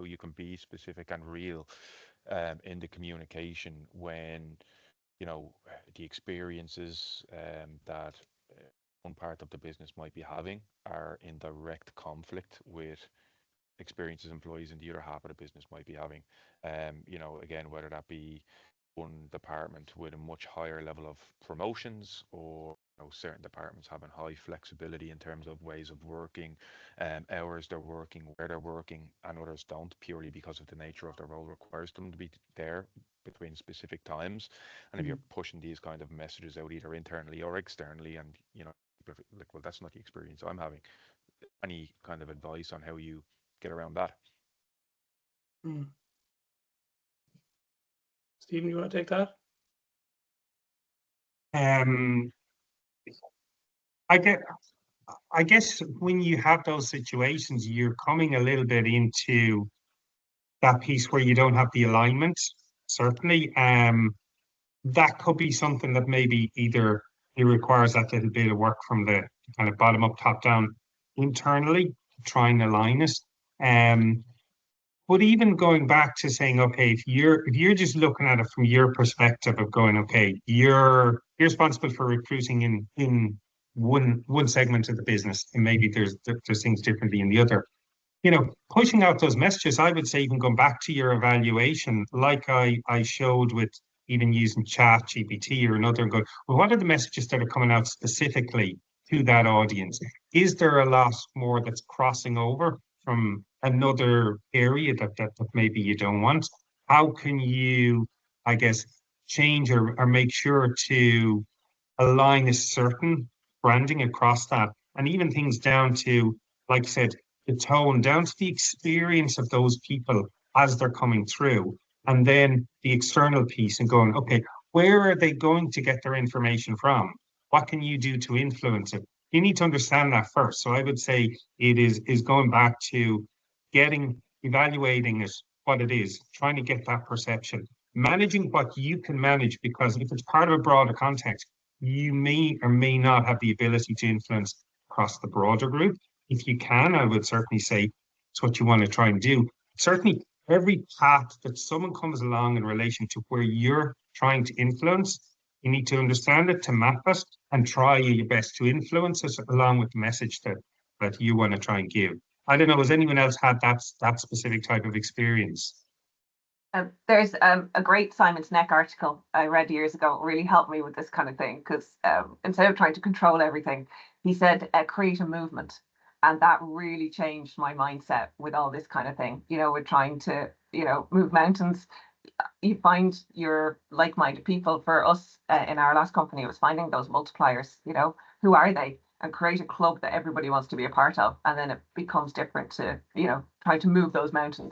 you can be specific and real in the communication when the experiences that one part of the business might be having are in direct conflict with experiences employees in the other half of the business might be having. Again, whether that be one department with a much higher level of promotions, or certain departments having high flexibility in terms of ways of working, hours they're working, where they're working, and others don't, purely because of the nature of their role requires them to be there between specific times. And if you're Mm. pushing these kind of messages out either internally or externally, and like, well, that's not the experience I'm having. Any kind of advice on how you get around that? Mm. Stephen, you want to take that? Um, I get, I guess when you have those situations, you're coming a little bit into that piece where you don't have the alignment. Certainly, that could be something that maybe either it requires that little bit of work from the kind of bottom up, top down internally to try and align it. Um, but even going back to saying, okay, if you're just looking at it from your perspective of going, okay, you're responsible for recruiting in one segment of the business, and maybe there's things differently in the other. Pushing out those messages, I would say, even going back to your evaluation, like I showed with even using Chat GPT or another, and going, well, what are the messages that are coming out specifically to that audience? Is there a lot more that's crossing over from another area that maybe you don't want? How can you, I guess, change or make sure to align a certain branding across that? And even things down to, like I said, the tone, down to the experience of those people as they're coming through. And then the external piece and going, okay, where are they going to get their information from? What can you do to influence it? You need to understand that first. So I would say it is going back to evaluating it, what it is, trying to get that perception, managing what you can manage, because if it's part of a broader context, you may or may not have the ability to influence across the broader group. If you can, I would certainly say it's what you want to try and do. Certainly, every path that someone comes along in relation to where you're trying to influence, you need to understand it, to map it, and try your best to influence it along with the message that you want to try and give. I don't know, has anyone else had that specific type of experience? There's a great Simon Sinek article I read years ago. It really helped me with this kind of thing, because instead of trying to control everything, he said, create a movement. And that really changed my mindset with all this kind of thing. We're trying to, move mountains. You find your like-minded people. For us in our last company, it was finding those multipliers. Who are they? And create a club that everybody wants to be a part of. And then it becomes different to, try to move those mountains.